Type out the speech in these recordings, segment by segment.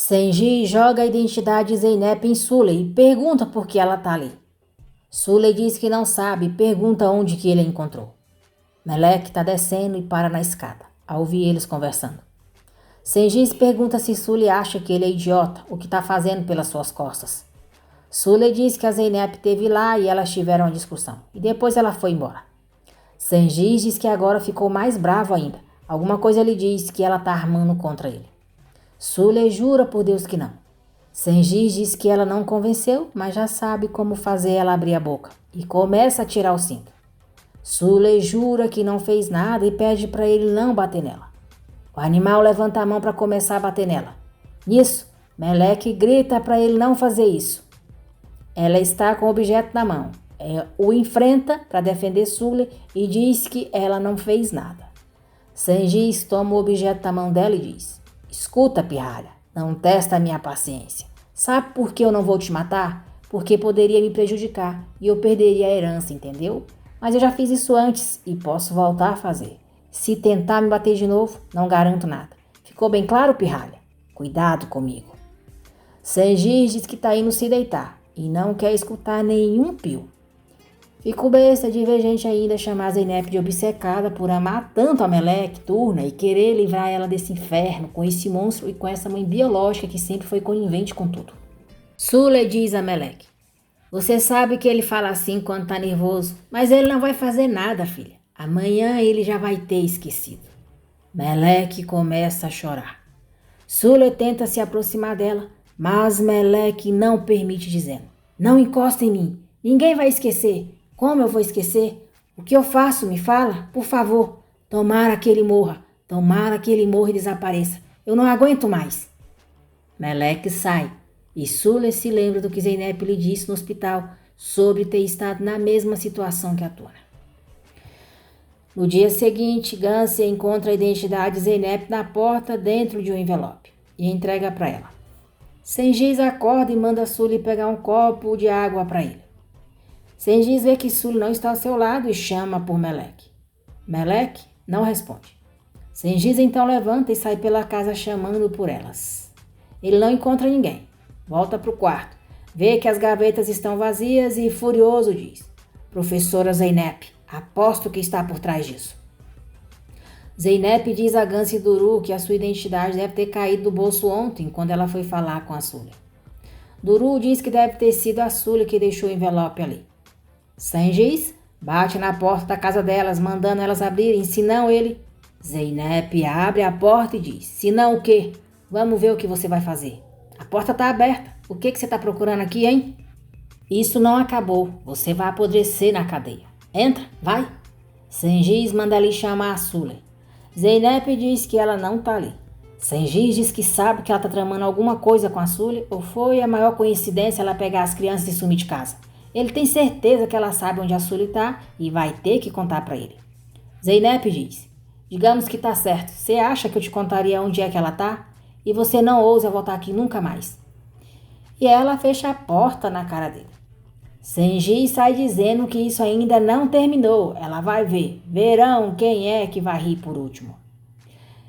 Senji joga a identidade de Zeynep em Suley e pergunta por que ela está ali. Suley diz que não sabe e pergunta onde que ele a encontrou. Melek está descendo e para na escada, ao ouvir eles conversando. Senji pergunta se Suley acha que ele é idiota, o que está fazendo pelas suas costas. Suley diz que a Zeynep esteve lá e elas tiveram uma discussão, e depois ela foi embora. Senji diz que agora ficou mais bravo ainda. Alguma coisa lhe diz que ela está armando contra ele. Suley jura por Deus que não. Senji diz que ela não convenceu, mas já sabe como fazer ela abrir a boca e começa a tirar o cinto. Suley jura que não fez nada e pede para ele não bater nela. O animal levanta a mão para começar a bater nela. Nisso, Melek grita para ele não fazer isso. Ela está com o objeto na mão. O enfrenta para defender Suley e diz que ela não fez nada. Senji toma o objeto da mão dela e diz: "Escuta, pirralha, não testa a minha paciência. Sabe por que eu não vou te matar? Porque poderia me prejudicar e eu perderia a herança, entendeu? Mas eu já fiz isso antes e posso voltar a fazer. Se tentar me bater de novo, não garanto nada. Ficou bem claro, pirralha? Cuidado comigo." Senji diz que está indo se deitar e não quer escutar nenhum pio. Fico besta de ver gente ainda chamar Zeynep de obcecada por amar tanto a Melek, Turna, e querer livrar ela desse inferno com esse monstro e com essa mãe biológica que sempre foi conivente com tudo. Suley diz a Melek: "Você sabe que ele fala assim quando tá nervoso, mas ele não vai fazer nada, filha. Amanhã ele já vai ter esquecido." Melek começa a chorar. Suley tenta se aproximar dela, mas Melek não permite, dizendo: "Não encosta em mim, ninguém vai esquecer. Como eu vou esquecer? O que eu faço? Me fala, por favor. Tomara que ele morra e desapareça. Eu não aguento mais." Melek sai e Suley se lembra do que Zeynep lhe disse no hospital sobre ter estado na mesma situação que a Turna. No dia seguinte, Gansia encontra a identidade de Zeynep na porta dentro de um envelope e entrega para ela. Senji acorda e manda Suley pegar um copo de água para ele. Senji vê que Suley não está ao seu lado e chama por Melek. Melek não responde. Senji então levanta e sai pela casa chamando por elas. Ele não encontra ninguém. Volta para o quarto. Vê que as gavetas estão vazias e, furioso, diz: "Professora Zeynep, aposto que está por trás disso." Zeynep diz a Gansia e Duru que a sua identidade deve ter caído do bolso ontem, quando ela foi falar com a Suley. Duru diz que deve ter sido a Suley que deixou o envelope ali. Senji bate na porta da casa delas, mandando elas abrirem, senão ele... Zeynep abre a porta e diz: "Senão o quê? Vamos ver o que você vai fazer. A porta está aberta. O que você está procurando aqui, hein?" "Isso não acabou. Você vai apodrecer na cadeia. Entra, vai." Senji manda ali chamar a Suley. Zeynep diz que ela não está ali. Senji diz que sabe que ela está tramando alguma coisa com a Suley, ou foi a maior coincidência ela pegar as crianças e sumir de casa. Ele tem certeza que ela sabe onde a Suley está e vai ter que contar para ele. Zeynep diz: "Digamos que tá certo. Você acha que eu te contaria onde é que ela tá? E você não ousa voltar aqui nunca mais." E ela fecha a porta na cara dele. Senji sai dizendo que isso ainda não terminou. Ela vai ver. Verão quem é que vai rir por último.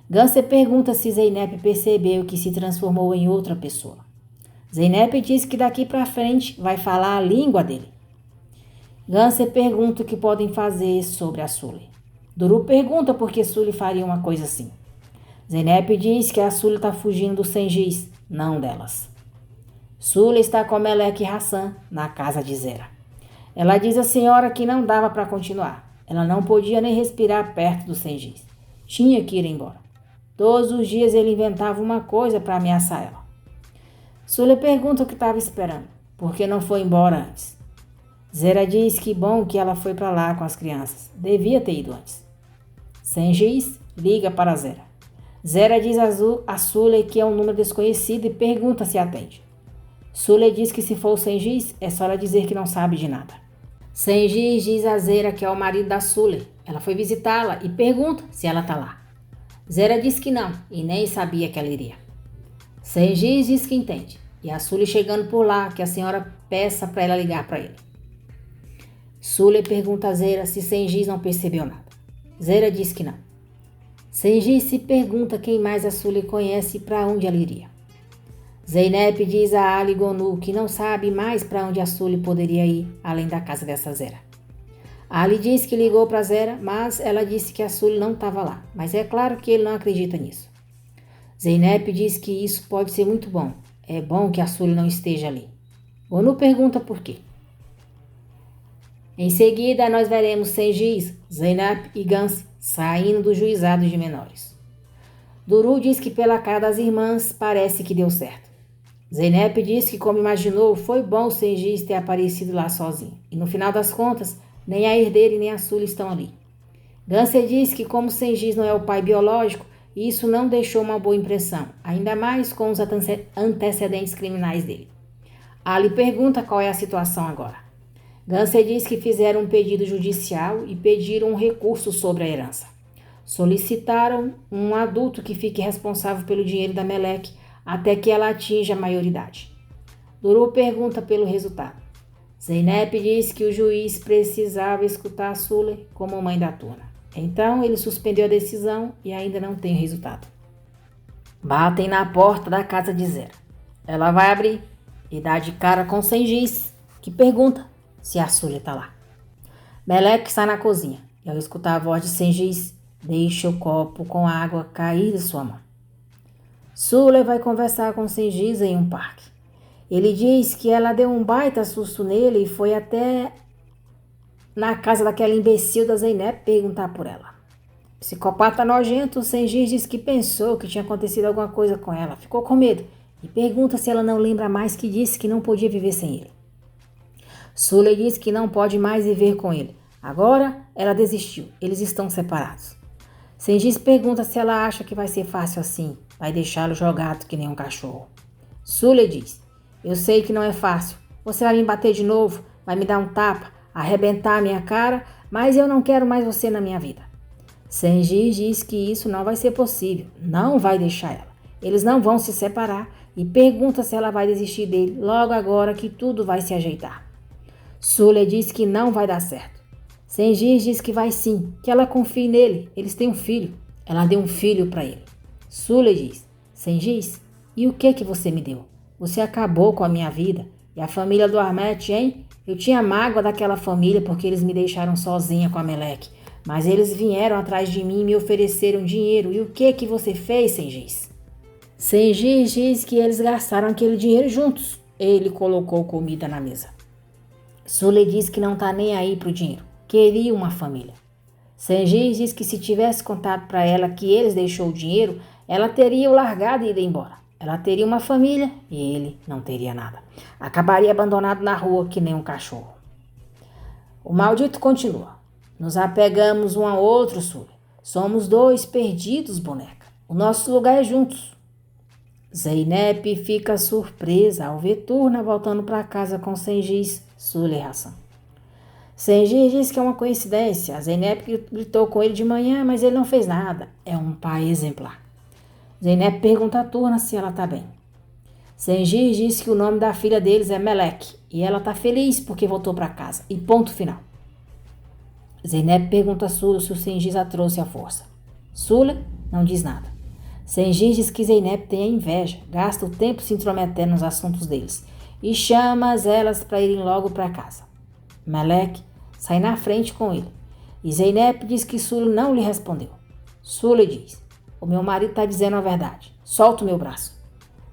Gansia pergunta se Zeynep percebeu que se transformou em outra pessoa. Zeynep diz que daqui para frente vai falar a língua dele. Gansia pergunta o que podem fazer sobre a Suley. Duru pergunta por que Suley faria uma coisa assim. Zeynep diz que a Suley está fugindo dos Senjis, não delas. Suley está com Melek e Hassan na casa de Zera. Ela diz à senhora que não dava para continuar. Ela não podia nem respirar perto dos Senjis. Tinha que ir embora. Todos os dias ele inventava uma coisa para ameaçar ela. Suley pergunta o que estava esperando, por que não foi embora antes. Zera diz que bom que ela foi para lá com as crianças. Devia ter ido antes. Senji liga para Zera. Zera diz a Suley que é um número desconhecido e pergunta se atende. Suley diz que se for o Senji, é só ela dizer que não sabe de nada. Senji diz a Zera que é o marido da Suley. Ela foi visitá-la e pergunta se ela está lá. Zera diz que não e nem sabia que ela iria. Senji diz que entende e a Suley chegando por lá que a senhora peça para ela ligar para ele. Suley pergunta a Zera se Senji não percebeu nada. Zera diz que não. Senji se pergunta quem mais a Suley conhece e para onde ela iria. Zeynep diz a Ali e Gonu que não sabe mais para onde a Sule poderia ir, além da casa dessa Zera. Ali diz que ligou para Zera, mas ela disse que a Sule não estava lá. Mas é claro que ele não acredita nisso. Zeynep diz que isso pode ser muito bom. É bom que a Sule não esteja ali. Gonu pergunta por quê. Em seguida, nós veremos Sengiz, Zeynep e Gans saindo do juizado de menores. Duru diz que pela cara das irmãs parece que deu certo. Zeynep diz que, como imaginou, foi bom Sengiz ter aparecido lá sozinho. E no final das contas, nem a herdeira e nem a Sule estão ali. Ganser diz que, como Sengiz não é o pai biológico, isso não deixou uma boa impressão, ainda mais com os antecedentes criminais dele. Ali pergunta qual é a situação agora. Ganser diz que fizeram um pedido judicial e pediram um recurso sobre a herança. Solicitaram um adulto que fique responsável pelo dinheiro da Meleque até que ela atinja a maioridade. Duru pergunta pelo resultado. Zeynep diz que o juiz precisava escutar a Sule como mãe da turma. Então ele suspendeu a decisão e ainda não tem o resultado. Batem na porta da casa de Zera. Ela vai abrir e dá de cara com Sengiz, que pergunta se a Sule está lá. Meleque está na cozinha e ao escutar a voz de Sengiz, deixa o copo com água cair de sua mão. Sule vai conversar com Sengiz em um parque. Ele diz que ela deu um baita susto nele e foi até na casa daquela imbecil da Zeynep perguntar por ela. Psicopata nojento, Sengiz diz que pensou que tinha acontecido alguma coisa com ela, ficou com medo e pergunta se ela não lembra mais que disse que não podia viver sem ele. Sule diz que não pode mais viver com ele. Agora ela desistiu, eles estão separados. Sengiz pergunta se ela acha que vai ser fácil assim, vai deixá-lo jogado que nem um cachorro. Sule diz: eu sei que não é fácil, você vai me bater de novo, vai me dar um tapa, arrebentar a minha cara, mas eu não quero mais você na minha vida. Sengiz diz que isso não vai ser possível, não vai deixar ela. Eles não vão se separar e pergunta se ela vai desistir dele logo agora que tudo vai se ajeitar. Sule diz que não vai dar certo. Sengiz diz que vai sim, que ela confie nele, eles têm um filho. Ela deu um filho para ele. Sule diz: Sengiz, e o que você me deu? Você acabou com a minha vida. E a família do Armet, hein? Eu tinha mágoa daquela família porque eles me deixaram sozinha com a Meleque. Mas eles vieram atrás de mim e me ofereceram dinheiro. E o que você fez, Sengiz? Sengiz diz que eles gastaram aquele dinheiro juntos. Ele colocou comida na mesa. Sule diz que não tá nem aí pro dinheiro. Queria uma família. Sengiz diz que se tivesse contado para ela que eles deixou o dinheiro, ela teria o largado e ido embora. Ela teria uma família e ele não teria nada. Acabaria abandonado na rua que nem um cachorro. O maldito continua. Nos apegamos um ao outro, Sule. Somos dois perdidos, boneca. O nosso lugar é juntos. Zeynep fica surpresa ao ver Turna voltando para casa com Sengiz, Sule e Hassan. Sengiz diz que é uma coincidência. A Zeynep gritou com ele de manhã, mas ele não fez nada. É um pai exemplar. Zeynep pergunta a Turna se ela está bem. Sengiz diz que o nome da filha deles é Meleque e ela está feliz porque voltou para casa. E ponto final. Zeynep pergunta a Sule se o Sengiz a trouxe à força. Sule não diz nada. Sengiz diz que Zeynep tem a inveja, gasta o tempo se intrometendo nos assuntos deles e chama elas para irem logo para casa. Meleque sai na frente com ele e Zeynep diz que Sule não lhe respondeu. Sule diz: o meu marido está dizendo a verdade, solta o meu braço.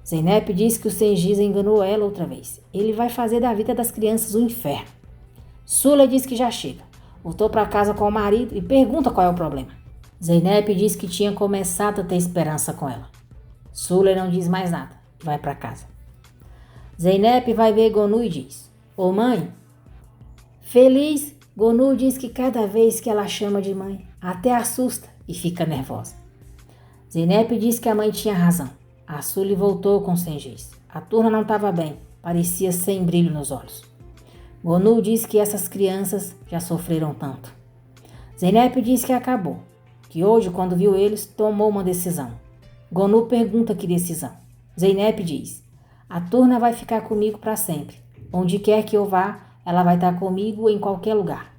Zeynep diz que o Sengiz enganou ela outra vez. Ele vai fazer da vida das crianças um inferno. Sule diz que já chega. Voltou para casa com o marido e pergunta qual é o problema. Zeynep diz que tinha começado a ter esperança com ela. Sule não diz mais nada, vai para casa. Zeynep vai ver Gonu e diz: ô mãe. Feliz, Gonu diz que cada vez que ela chama de mãe, até assusta e fica nervosa. Zeynep diz que a mãe tinha razão. A Sule voltou com Sengiz. A Turna não estava bem, parecia sem brilho nos olhos. Gonu diz que essas crianças já sofreram tanto. Zeynep diz que acabou, que hoje, quando viu eles, tomou uma decisão. Gonu pergunta que decisão. Zeynep diz: a Turna vai ficar comigo para sempre. Onde quer que eu vá, ela vai estar comigo em qualquer lugar.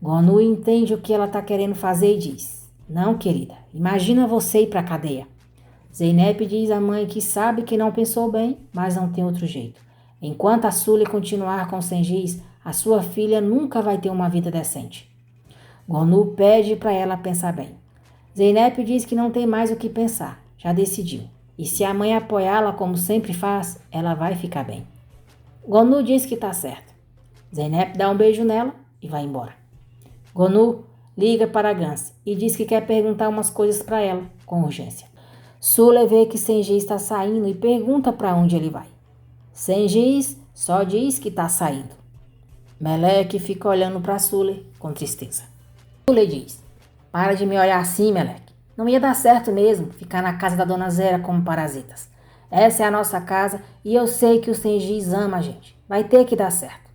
Gonu entende o que ela está querendo fazer e diz: não, querida, imagina você ir para a cadeia. Zeynep diz à mãe que sabe que não pensou bem, mas não tem outro jeito. Enquanto a Sule continuar com Sengiz, a sua filha nunca vai ter uma vida decente. Gonu pede para ela pensar bem. Zeynep diz que não tem mais o que pensar, já decidiu. E se a mãe apoiá-la como sempre faz, ela vai ficar bem. Gonu diz que está certo. Zeynep dá um beijo nela e vai embora. Gonu liga para Gans e diz que quer perguntar umas coisas para ela, com urgência. Sule vê que Sengiz está saindo e pergunta para onde ele vai. Sengiz só diz que está saindo. Meleque fica olhando para Sule com tristeza. Sule diz: para de me olhar assim, Meleque. Não ia dar certo mesmo ficar na casa da Dona Zera como parasitas. Essa é a nossa casa e eu sei que o Sengiz ama a gente. Vai ter que dar certo.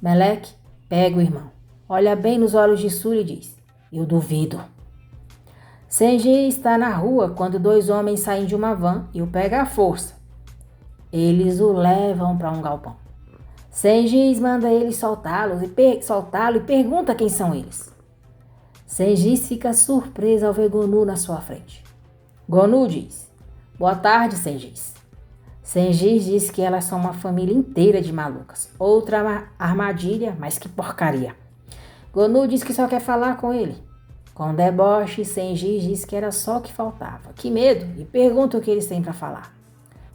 Meleque pega o irmão, olha bem nos olhos de Sule e diz: eu duvido. Sengiz está na rua quando 2 homens saem de uma van e o pegam à força. Eles o levam para um galpão. Sengiz manda eles soltá-lo e pergunta quem são eles. Sengiz fica surpreso ao ver Gonu na sua frente. Gonu diz: boa tarde, Sengiz. Sengiz diz que elas são uma família inteira de malucas. Outra armadilha, mas que porcaria. Gonu diz que só quer falar com ele. Com deboche, Sengiz diz que era só o que faltava. Que medo! E pergunta o que eles têm para falar.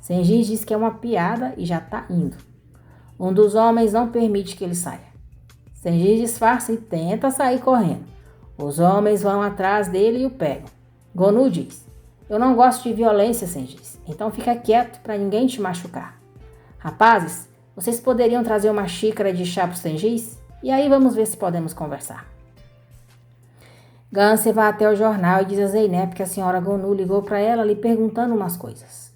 Sengiz diz que é uma piada e já está indo. Um dos homens não permite que ele saia. Sengiz disfarça e tenta sair correndo. Os homens vão atrás dele e o pegam. Gonu diz: eu não gosto de violência, Sengiz, então fica quieto para ninguém te machucar. Rapazes, vocês poderiam trazer uma xícara de chá para o Sengiz? E aí vamos ver se podemos conversar. Gans vai até o jornal e diz a Zeynep que a senhora Gonu ligou para ela lhe perguntando umas coisas.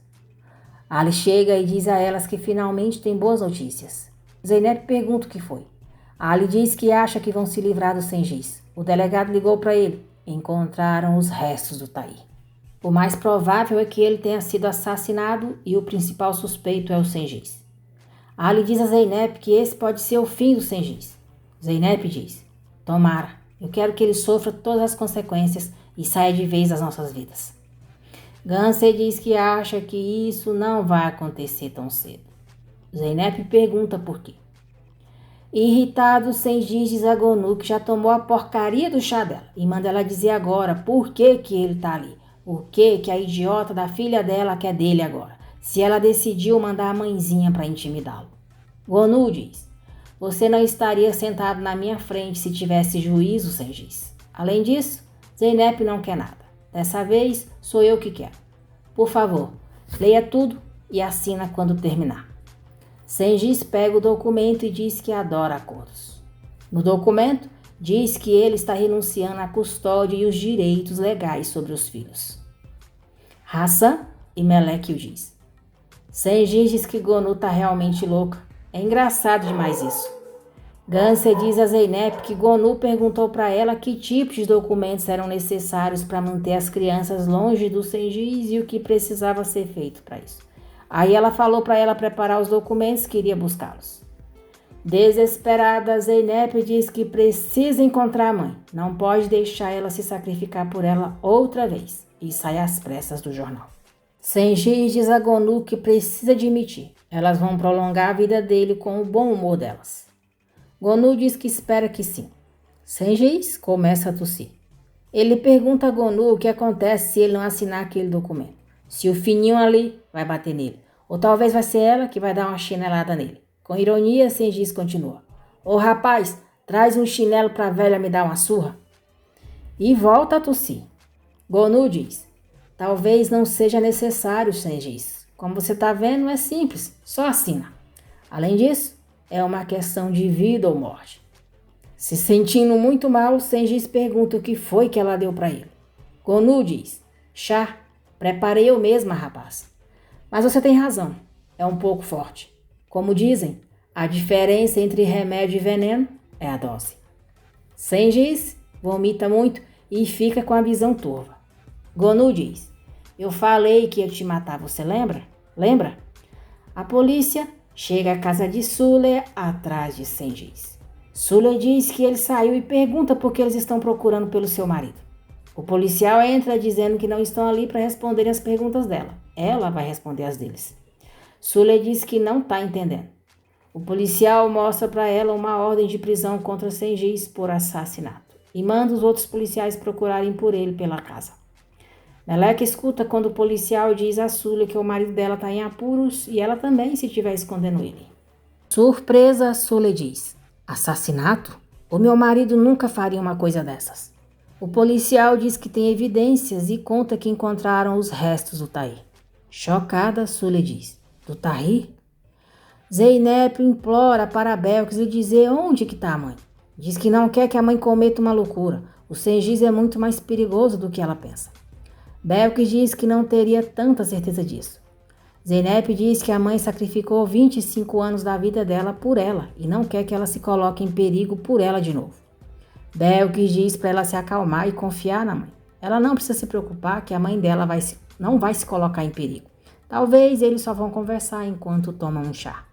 Ali chega e diz a elas que finalmente tem boas notícias. Zeynep pergunta o que foi. Ali diz que acha que vão se livrar do Sengiz. O delegado ligou para ele. Encontraram os restos do Taí. O mais provável é que ele tenha sido assassinado e o principal suspeito é o Sengiz. Ali diz a Zeynep que esse pode ser o fim do Sengiz. Zeynep diz: tomara, eu quero que ele sofra todas as consequências e saia de vez das nossas vidas. Gans diz que acha que isso não vai acontecer tão cedo. Zeynep pergunta por quê. Irritado, Sengiz diz a Gonu que já tomou a porcaria do chá dela e manda ela dizer agora por que ele tá ali. O que a idiota da filha dela quer dele agora, se ela decidiu mandar a mãezinha para intimidá-lo. Gonu diz: você não estaria sentado na minha frente se tivesse juízo, Sengiz. Além disso, Zeynep não quer nada. Dessa vez, sou eu que quero. Por favor, leia tudo e assina quando terminar. Sengiz pega o documento e diz que adora acordos. No documento, diz que ele está renunciando à custódia e os direitos legais sobre os filhos. Hassan e Meleque o diz. Sengiz diz que Gonu está realmente louca. É engraçado demais isso. Gans diz a Zeynep que Gonu perguntou para ela que tipos de documentos eram necessários para manter as crianças longe do Sengiz e o que precisava ser feito para isso. Aí ela falou para ela preparar os documentos que iria buscá-los. Desesperada, Zeynep diz que precisa encontrar a mãe. Não pode deixar ela se sacrificar por ela outra vez. E sai às pressas do jornal. Sengiz diz a Gonu que precisa admitir. Elas vão prolongar a vida dele com o bom humor delas. Gonu diz que espera que sim. Sengiz começa a tossir. Ele pergunta a Gonu o que acontece se ele não assinar aquele documento. Se o fininho ali vai bater nele. Ou talvez vai ser ela que vai dar uma chinelada nele. Com ironia, Sengiz continua. Ô rapaz, traz um chinelo pra velha me dar uma surra. E volta a tossir. Gonu diz. Talvez não seja necessário, Sengiz. Como você tá vendo, é simples. Só assina. Além disso, é uma questão de vida ou morte. Se sentindo muito mal, Sengiz pergunta o que foi que ela deu para ele. Gonu diz. Chá. Preparei eu mesma, rapaz. Mas você tem razão. É um pouco forte. Como dizem, a diferença entre remédio e veneno é a dose. Sengiz vomita muito e fica com a visão turva. Gonu diz. Eu falei que ia te matar, você lembra? Lembra? A polícia chega à casa de Sule atrás de Sengiz. Sule diz que ele saiu e pergunta por que eles estão procurando pelo seu marido. O policial entra dizendo que não estão ali para responder as perguntas dela. Ela vai responder as deles. Suley diz que não está entendendo. O policial mostra para ela uma ordem de prisão contra Sengiz por assassinato e manda os outros policiais procurarem por ele pela casa. Melek escuta quando o policial diz a Suley que o marido dela está em apuros e ela também se estiver escondendo ele. Surpresa, Suley diz: assassinato? O meu marido nunca faria uma coisa dessas. O policial diz que tem evidências e conta que encontraram os restos do Tahir. Chocada, Suley diz: do Tahir? Zeynep implora para Belkis lhe dizer onde que está a mãe. Diz que não quer que a mãe cometa uma loucura. O Sengiz é muito mais perigoso do que ela pensa. Belkis diz que não teria tanta certeza disso. Zeynep diz que a mãe sacrificou 25 anos da vida dela por ela e não quer que ela se coloque em perigo por ela de novo. Belkis diz para ela se acalmar e confiar na mãe. Ela não precisa se preocupar que a mãe dela não vai se colocar em perigo. Talvez eles só vão conversar enquanto tomam um chá.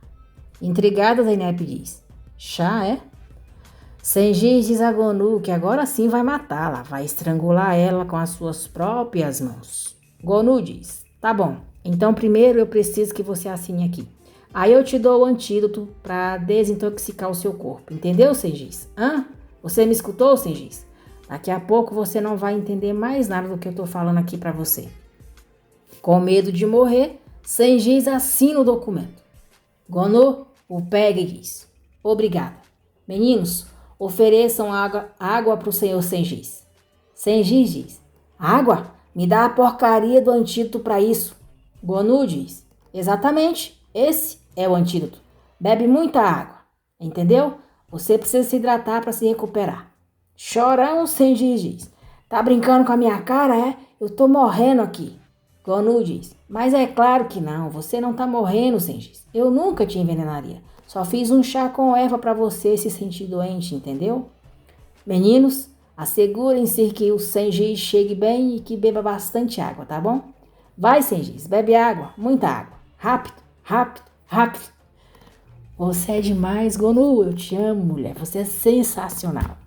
Intrigada, Zeynep diz: chá, é? Sengiz diz a Gonu que agora sim vai matá-la, vai estrangular ela com as suas próprias mãos. Gonu diz: tá bom, então primeiro eu preciso que você assine aqui. Aí eu te dou o antídoto para desintoxicar o seu corpo. Entendeu, Sengiz? Hã? Você me escutou, Sengiz? Daqui a pouco você não vai entender mais nada do que eu tô falando aqui para você. Com medo de morrer, Sengiz assina o documento. Gonu o pega e diz: obrigada. Meninos, ofereçam água para o senhor Sengiz. Sengiz diz: água? Me dá a porcaria do antídoto para isso. Gonu diz: exatamente, esse é o antídoto. Bebe muita água, entendeu? Você precisa se hidratar para se recuperar. Chorão, Sengiz diz: tá brincando com a minha cara, é? Eu tô morrendo aqui. Gonu diz: mas é claro que não, você não tá morrendo, Sengiz. Eu nunca te envenenaria. Só fiz um chá com erva para você se sentir doente, entendeu? Meninos, assegurem-se que o Sengiz chegue bem e que beba bastante água, tá bom? Vai, Sengiz, bebe água, muita água. Rápido, rápido, rápido. Você é demais, Gonu. Eu te amo, mulher. Você é sensacional.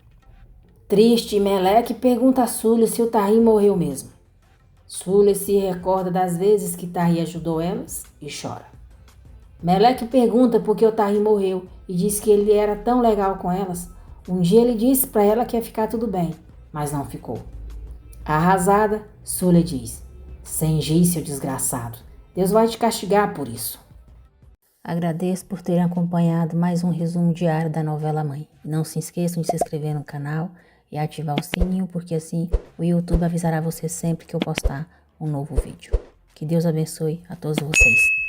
Triste, Melek pergunta a Suley se o Tahir morreu mesmo. Suley se recorda das vezes que Tahir ajudou elas e chora. Melek pergunta por que o Tahir morreu e diz que ele era tão legal com elas. Um dia ele disse para ela que ia ficar tudo bem, mas não ficou. Arrasada, Suley diz: Sengiz, seu desgraçado, Deus vai te castigar por isso. Agradeço por terem acompanhado mais um resumo diário da novela Mãe. Não se esqueçam de se inscrever no canal e ativar o sininho, porque assim o YouTube avisará você sempre que eu postar um novo vídeo. Que Deus abençoe a todos vocês.